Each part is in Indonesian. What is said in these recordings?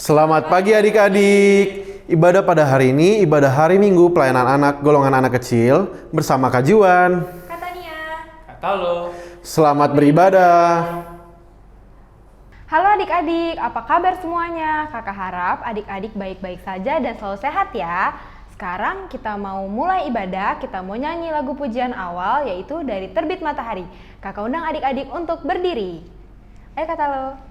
Selamat pagi adik-adik. Ibadah pada hari ini, ibadah hari Minggu pelayanan anak golongan anak kecil bersama Kak Juan. Kak Tania. Kata lo. Selamat beribadah. Halo adik-adik, apa kabar semuanya? Kakak harap adik-adik baik-baik saja dan selalu sehat ya. Sekarang kita mau mulai ibadah, kita mau nyanyi lagu pujian awal yaitu dari Terbit Matahari. Kakak undang adik-adik untuk berdiri. Ayo kata lo.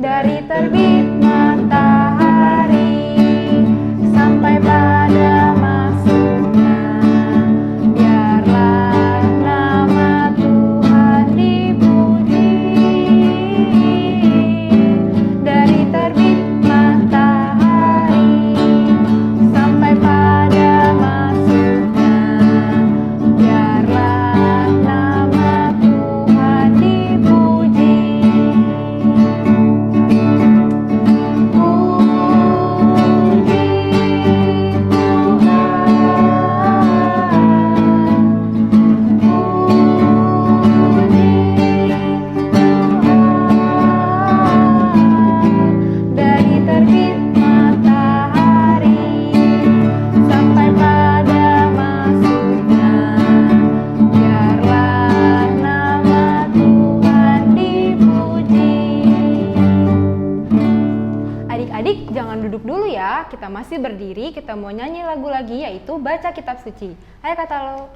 Dari terbit matahari sampai pada masuknya, biarlah nama Tuhan dipuji. Dari terbit matahari sampai pada masuknya, biarlah nama Tuhan dipuji. Dari terbit matahari sampai pada masuknya, biarlah nama Tuhan dipuji. Adik-adik jangan duduk dulu ya, kita masih berdiri, kita mau nyanyi lagu lagi yaitu Baca Kitab Suci. Ayo kata lo.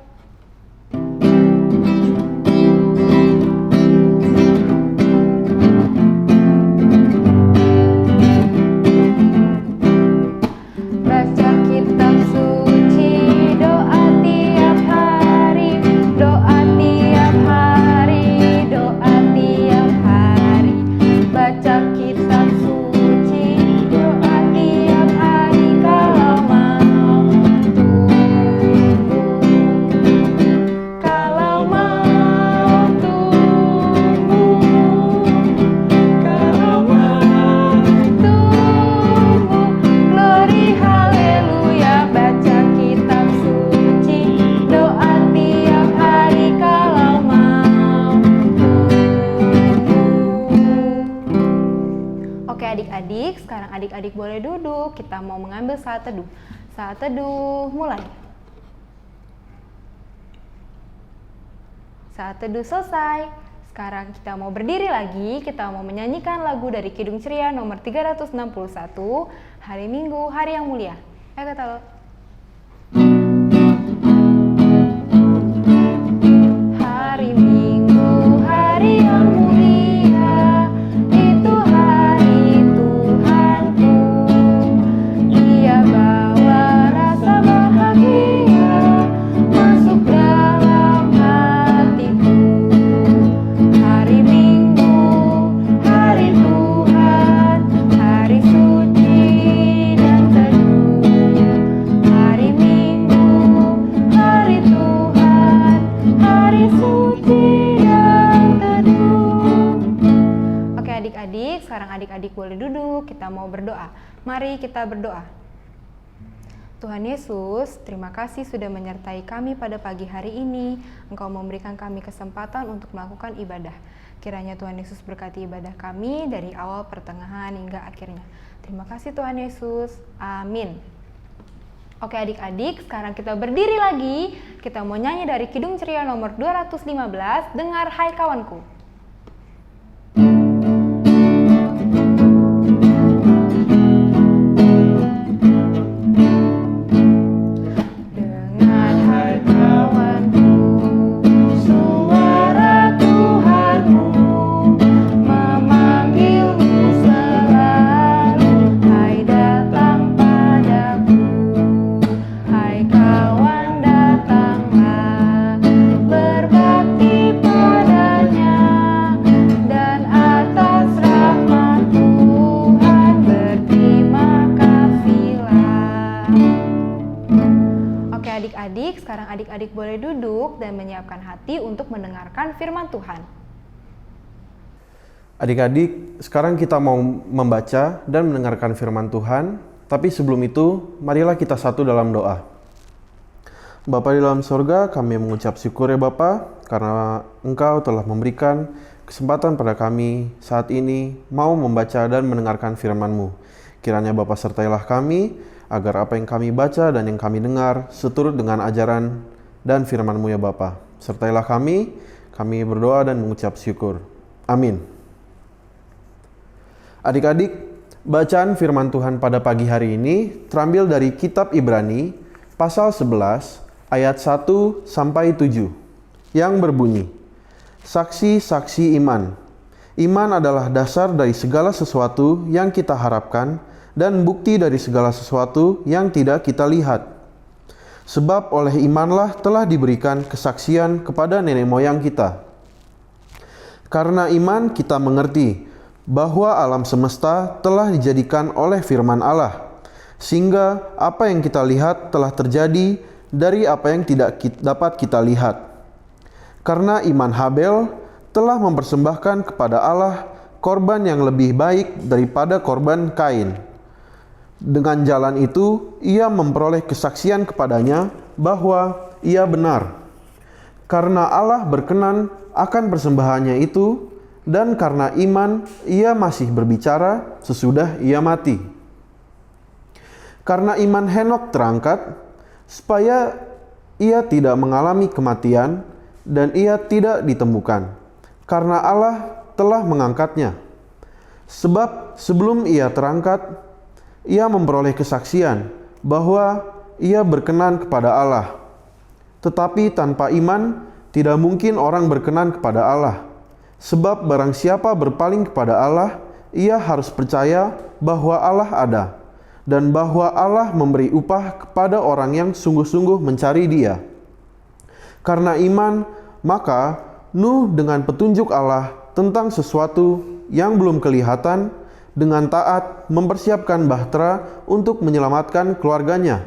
Baca kitab suci, doa tiap hari, doa tiap hari, doa tiap hari. Baca kitab suci, doa tiap hari kalau mau tumbuh. Kalau mau tumbuh, kalau mau tumbuh. Glory haleluya, baca kitab suci, doa tiap hari kalau mau tumbuh. Oke adik-adik, sekarang adik-adik boleh duduk, kita mau mengambil saat teduh. Saat teduh mulai. Saat teduh selesai. Sekarang kita mau berdiri lagi, kita mau menyanyikan lagu dari Kidung Ceria nomor 361, Hari Minggu, Hari yang Mulia. Ayo kata lo. Hari Minggu, hari yang mulia, itu hari Tuhanku. Dia bawa rasa bahagia masuk dalam hatiku. Hari Minggu, hari Tuhan, hari suci dan teduh. Hari Minggu, hari Tuhan, hari suci dan teduh. Oke adik-adik, sekarang adik-adik boleh duduk, kita mau berdoa. Mari kita berdoa. Tuhan Yesus, terima kasih sudah menyertai kami pada pagi hari ini. Engkau memberikan kami kesempatan untuk melakukan ibadah. Kiranya Tuhan Yesus berkati ibadah kami dari awal, pertengahan, hingga akhirnya. Terima kasih Tuhan Yesus. Amin. Oke adik-adik, sekarang kita berdiri lagi. Kita mau nyanyi dari Kidung Ceria nomor 215, Dengar Hai Kawanku. Dengar hai kawanku, suara Tuhanmu memanggilmu selalu. Hai datang padaku, hai kawan datanglah, berbakti padanya, dan atas rahmat Tuhan berterima kasihlah. Oke adik-adik, sekarang adik-adik boleh duduk dan menyiapkan hati untuk mendengarkan firman Tuhan. Adik-adik, sekarang kita mau membaca dan mendengarkan firman Tuhan. Tapi sebelum itu, marilah kita satu dalam doa. Bapa di dalam sorga, kami mengucap syukur ya Bapa, karena Engkau telah memberikan kesempatan pada kami saat ini mau membaca dan mendengarkan firman-Mu. Kiranya Bapa sertailah kami, agar apa yang kami baca dan yang kami dengar seturut dengan ajaran dan firman-Mu ya Bapa. Sertailah kami berdoa dan mengucap syukur. Amin. Adik-adik, bacaan firman Tuhan pada pagi hari ini terambil dari kitab Ibrani, pasal 11, ayat 1 sampai 7 yang berbunyi, saksi-saksi iman. Iman adalah dasar dari segala sesuatu yang kita harapkan dan bukti dari segala sesuatu yang tidak kita lihat. Sebab oleh imanlah telah diberikan kesaksian kepada nenek moyang kita. Karena iman kita mengerti bahwa alam semesta telah dijadikan oleh firman Allah, sehingga apa yang kita lihat telah terjadi dari apa yang tidak dapat kita lihat. Karena iman Habel telah mempersembahkan kepada Allah korban yang lebih baik daripada korban Kain. Dengan jalan itu, ia memperoleh kesaksian kepadanya bahwa ia benar. Karena Allah berkenan akan persembahannya itu, dan karena iman ia masih berbicara sesudah ia mati. Karena iman Henokh terangkat, supaya ia tidak mengalami kematian dan ia tidak ditemukan, karena Allah telah mengangkatnya. Sebab sebelum ia terangkat, ia memperoleh kesaksian bahwa ia berkenan kepada Allah. Tetapi tanpa iman, tidak mungkin orang berkenan kepada Allah. Sebab barang siapa berpaling kepada Allah, ia harus percaya bahwa Allah ada, dan bahwa Allah memberi upah kepada orang yang sungguh-sungguh mencari Dia. Karena iman, maka Nuh dengan petunjuk Allah tentang sesuatu yang belum kelihatan, dengan taat mempersiapkan bahtera untuk menyelamatkan keluarganya.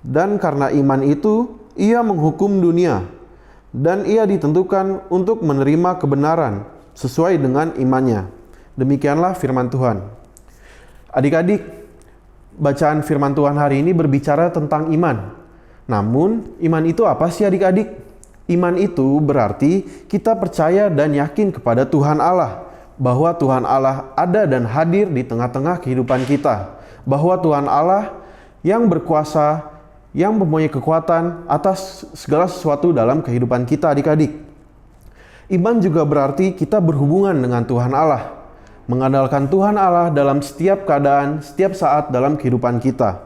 Dan karena iman itu, ia menghukum dunia, dan ia ditentukan untuk menerima kebenaran sesuai dengan imannya. Demikianlah firman Tuhan. Adik-adik, bacaan firman Tuhan hari ini berbicara tentang iman. Namun, iman itu apa sih adik-adik? Iman itu berarti kita percaya dan yakin kepada Tuhan Allah, bahwa Tuhan Allah ada dan hadir di tengah-tengah kehidupan kita, bahwa Tuhan Allah yang berkuasa, yang mempunyai kekuatan atas segala sesuatu dalam kehidupan kita adik-adik. Iman juga berarti kita berhubungan dengan Tuhan Allah, mengandalkan Tuhan Allah dalam setiap keadaan, setiap saat dalam kehidupan kita.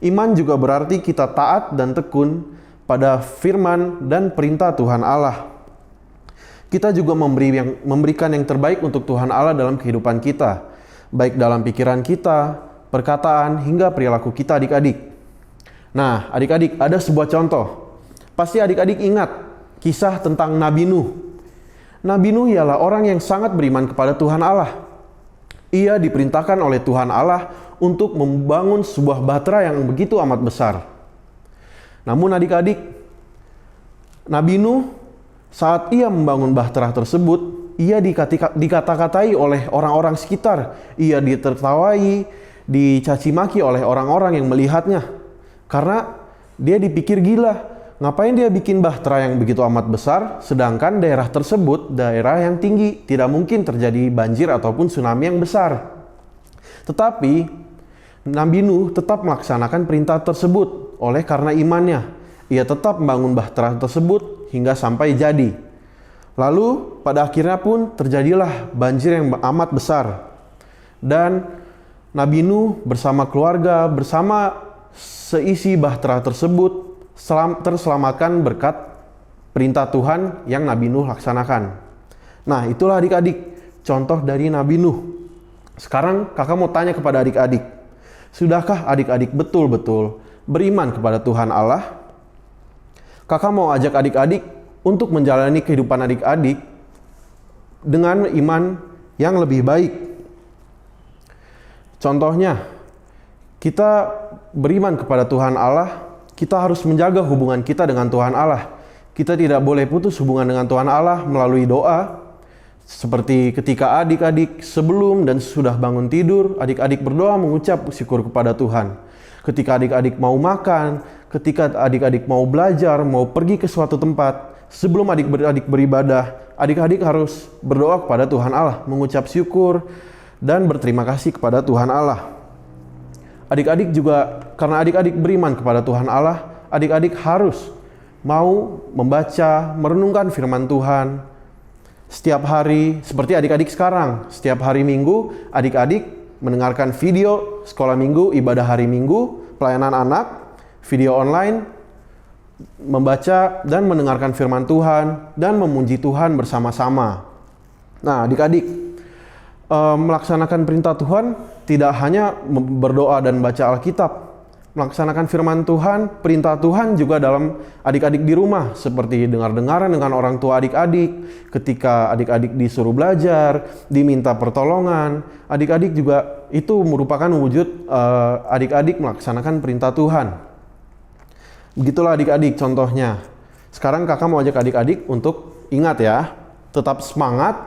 Iman juga berarti kita taat dan tekun pada firman dan perintah Tuhan Allah. Kita juga memberikan yang terbaik untuk Tuhan Allah dalam kehidupan kita, baik dalam pikiran kita, perkataan, hingga perilaku kita adik-adik. Nah, adik-adik, ada sebuah contoh. Pasti adik-adik ingat kisah tentang Nabi Nuh. Nabi Nuh ialah orang yang sangat beriman kepada Tuhan Allah. Ia diperintahkan oleh Tuhan Allah untuk membangun sebuah bahtera yang begitu amat besar. Namun adik-adik, Nabi Nuh saat ia membangun bahtera tersebut, ia dikata-katai oleh orang-orang sekitar. Ia ditertawai, dicaci maki oleh orang-orang yang melihatnya. Karena dia dipikir gila. Ngapain dia bikin bahtera yang begitu amat besar, sedangkan daerah tersebut daerah yang tinggi, tidak mungkin terjadi banjir ataupun tsunami yang besar. Tetapi Nabi Nuh tetap melaksanakan perintah tersebut oleh karena imannya. Ia tetap membangun bahtera tersebut hingga sampai jadi. Lalu pada akhirnya pun terjadilah banjir yang amat besar. Dan Nabi Nuh bersama keluarga, bersama seisi bahtera tersebut terselamatkan berkat perintah Tuhan yang Nabi Nuh laksanakan. Nah, itulah adik-adik contoh dari Nabi Nuh. Sekarang kakak mau tanya kepada adik-adik, sudahkah adik-adik betul-betul beriman kepada Tuhan Allah? Kakak mau ajak adik-adik untuk menjalani kehidupan adik-adik dengan iman yang lebih baik. Contohnya, kita beriman kepada Tuhan Allah, kita harus menjaga hubungan kita dengan Tuhan Allah. Kita tidak boleh putus hubungan dengan Tuhan Allah melalui doa. Seperti ketika adik-adik sebelum dan sesudah bangun tidur, adik-adik berdoa mengucap syukur kepada Tuhan. Ketika adik-adik mau makan, ketika adik-adik mau belajar, mau pergi ke suatu tempat, sebelum adik-adik beribadah, adik-adik harus berdoa kepada Tuhan Allah, mengucap syukur dan berterima kasih kepada Tuhan Allah. Adik-adik juga, karena adik-adik beriman kepada Tuhan Allah, adik-adik harus mau membaca, merenungkan firman Tuhan setiap hari. Seperti adik-adik sekarang, setiap hari Minggu, adik-adik mendengarkan video sekolah minggu, ibadah hari Minggu, pelayanan anak, video online, membaca dan mendengarkan firman Tuhan, dan memuji Tuhan bersama-sama. Nah, adik-adik, melaksanakan perintah Tuhan tidak hanya berdoa dan baca Alkitab. Melaksanakan firman Tuhan, perintah Tuhan juga dalam adik-adik di rumah, seperti dengar-dengaran dengan orang tua adik-adik, ketika adik-adik disuruh belajar, diminta pertolongan, adik-adik juga itu merupakan wujud adik-adik melaksanakan perintah Tuhan. Begitulah adik-adik contohnya. Sekarang kakak mau ajak adik-adik untuk ingat ya, tetap semangat,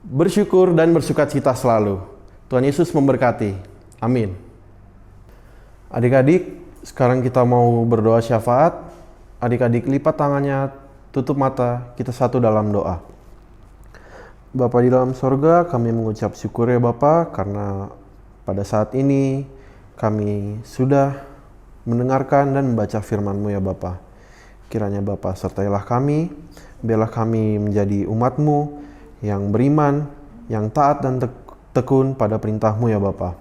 bersyukur dan bersukacita selalu. Tuhan Yesus memberkati. Amin. Adik-adik, sekarang kita mau berdoa syafaat. Adik-adik lipat tangannya, tutup mata, kita satu dalam doa. Bapa di dalam sorga, kami mengucap syukur ya Bapa, karena pada saat ini kami sudah mendengarkan dan membaca firman-Mu ya Bapa. Kiranya Bapa sertailah kami, biarlah kami menjadi umat-Mu yang beriman, yang taat dan tekun pada perintah-Mu ya Bapa.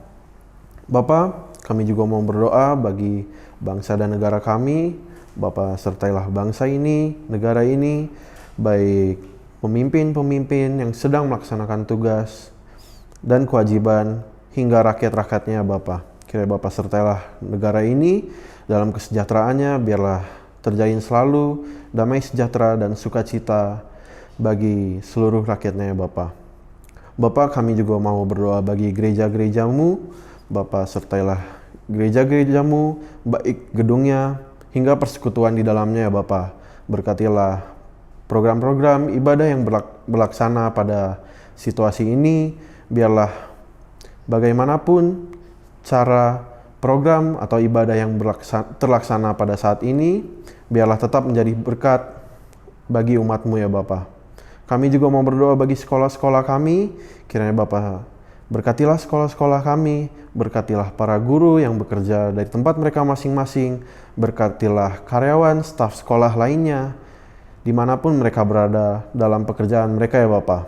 Bapa, kami juga mau berdoa bagi bangsa dan negara kami. Bapa sertailah bangsa ini, negara ini, baik pemimpin-pemimpin yang sedang melaksanakan tugas dan kewajiban hingga rakyat-rakyatnya Bapa. Kiranya Bapa sertailah negara ini dalam kesejahteraannya, biarlah terjalin selalu damai sejahtera dan sukacita bagi seluruh rakyatnya ya Bapa. Bapa, kami juga mau berdoa bagi gereja-gereja-Mu. Bapa sertailah gereja-gereja-Mu, baik gedungnya hingga persekutuan di dalamnya ya Bapa. Berkatilah program-program ibadah yang berlaksana pada situasi ini. Biarlah bagaimanapun cara program atau ibadah yang terlaksana pada saat ini, biarlah tetap menjadi berkat bagi umat-Mu ya Bapa. Kami juga mau berdoa bagi sekolah-sekolah kami. Kiranya Bapa berkatilah sekolah-sekolah kami, berkatilah para guru yang bekerja dari tempat mereka masing-masing, berkatilah karyawan, staf sekolah lainnya, dimanapun mereka berada dalam pekerjaan mereka ya Bapa.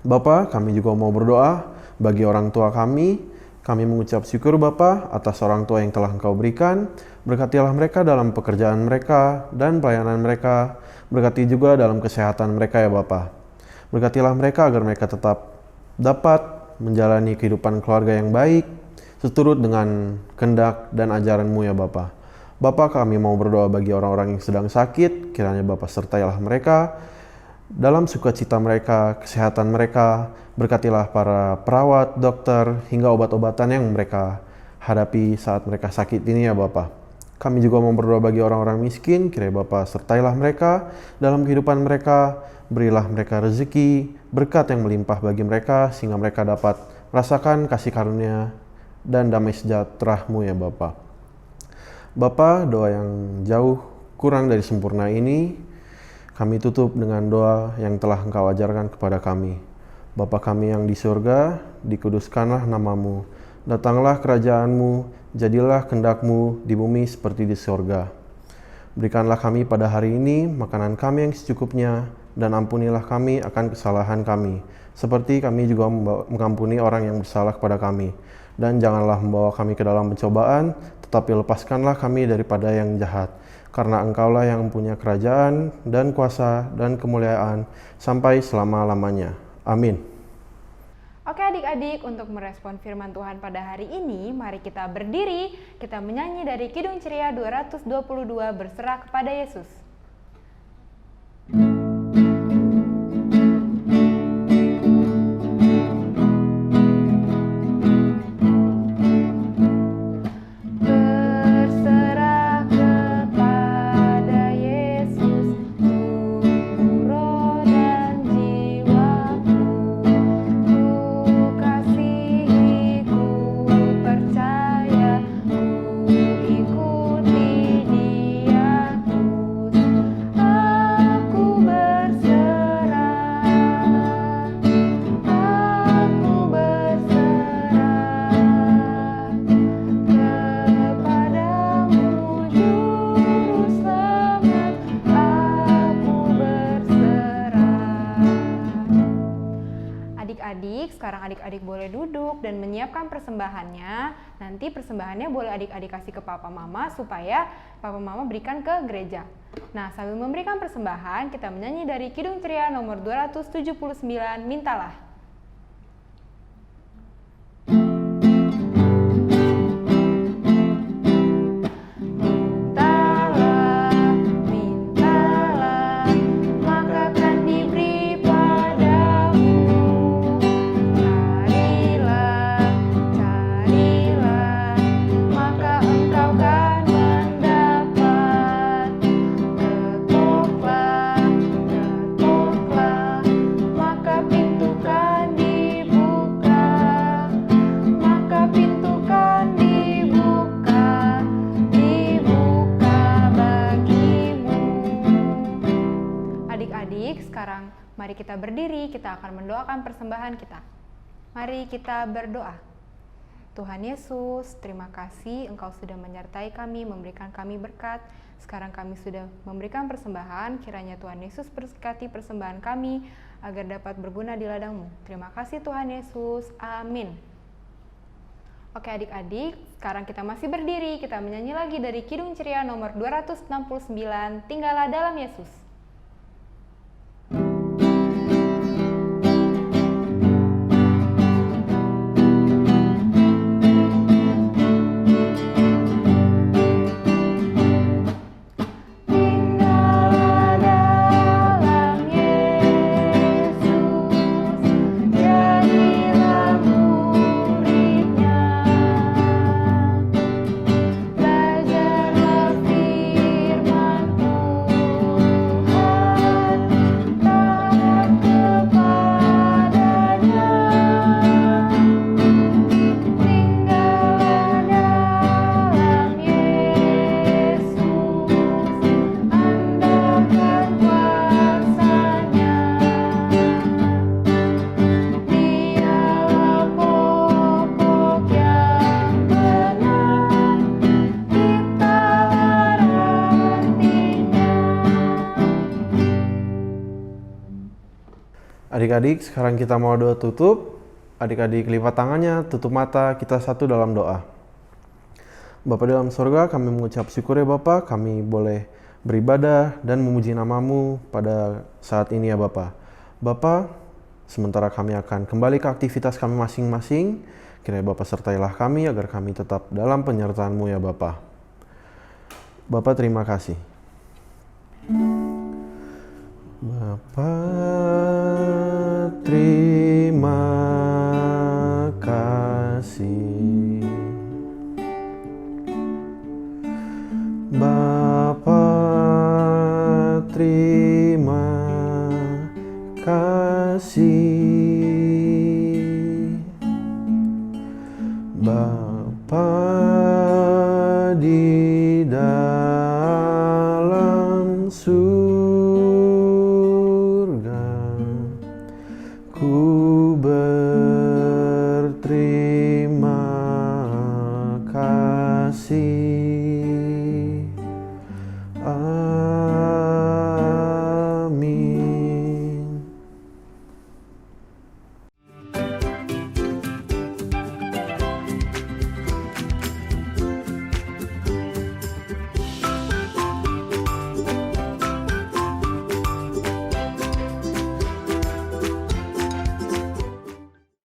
Bapa, kami juga mau berdoa bagi orang tua kami. Kami mengucap syukur Bapa atas orang tua yang telah Engkau berikan. Berkatilah mereka dalam pekerjaan mereka dan pelayanan mereka. Berkati juga dalam kesehatan mereka ya Bapa. Berkatilah mereka agar mereka tetap dapat menjalani kehidupan keluarga yang baik, seturut dengan kehendak dan ajaran-Mu ya Bapa. Bapa, kami mau berdoa bagi orang-orang yang sedang sakit. Kiranya Bapa sertailah mereka dalam sukacita mereka, kesehatan mereka. Berkatilah para perawat, dokter, hingga obat-obatan yang mereka hadapi saat mereka sakit ini ya Bapa. Kami juga mau berdoa bagi orang-orang miskin. Kiranya Bapa sertailah mereka dalam kehidupan mereka. Berilah mereka rezeki, berkat yang melimpah bagi mereka, sehingga mereka dapat merasakan kasih karunia dan damai sejahtera-Mu ya Bapa. Bapa, doa yang jauh kurang dari sempurna ini, kami tutup dengan doa yang telah Engkau ajarkan kepada kami. Bapa kami yang di surga, dikuduskanlah nama-Mu. Datanglah kerajaan-Mu, jadilah kehendak-Mu di bumi seperti di surga. Berikanlah kami pada hari ini makanan kami yang secukupnya, dan ampunilah kami akan kesalahan kami, seperti kami juga mengampuni orang yang bersalah kepada kami. Dan janganlah membawa kami ke dalam pencobaan, tetapi lepaskanlah kami daripada yang jahat. Karena Engkaulah yang punya kerajaan dan kuasa dan kemuliaan sampai selama-lamanya. Amin. Oke adik-adik, untuk merespon firman Tuhan pada hari ini, mari kita berdiri, kita menyanyi dari Kidung Ceria 222, Berserah kepada Yesus. menyiapkan persembahannya. Nanti persembahannya boleh adik-adik kasih ke papa mama supaya papa mama berikan ke gereja. Nah, sambil memberikan persembahan, kita menyanyi dari Kidung Ceria nomor 279, Mintalah. Adik-adik, sekarang mari kita berdiri, kita akan mendoakan persembahan kita. Mari kita berdoa. Tuhan Yesus, terima kasih Engkau sudah menyertai kami, memberikan kami berkat. Sekarang kami sudah memberikan persembahan, kiranya Tuhan Yesus berkati persembahan kami agar dapat berguna di ladang-Mu. Terima kasih Tuhan Yesus, amin. Oke adik-adik, sekarang kita masih berdiri, kita menyanyi lagi dari Kidung Ceria nomor 269, Tinggallah dalam Yesus. Adik-adik, sekarang kita mau doa tutup. Adik-adik lipat tangannya, tutup mata, kita satu dalam doa. Bapa dalam sorga, kami mengucap syukur ya Bapa, kami boleh beribadah dan memuji nama-Mu pada saat ini ya Bapa. Bapa, sementara kami akan kembali ke aktivitas kami masing-masing, kiranya Bapa sertailah kami agar kami tetap dalam penyertaan-Mu ya Bapa. Bapa terima kasih. Bapa terima kasih. Bapa terima kasih. Bapa di dalam ku berterima kasih.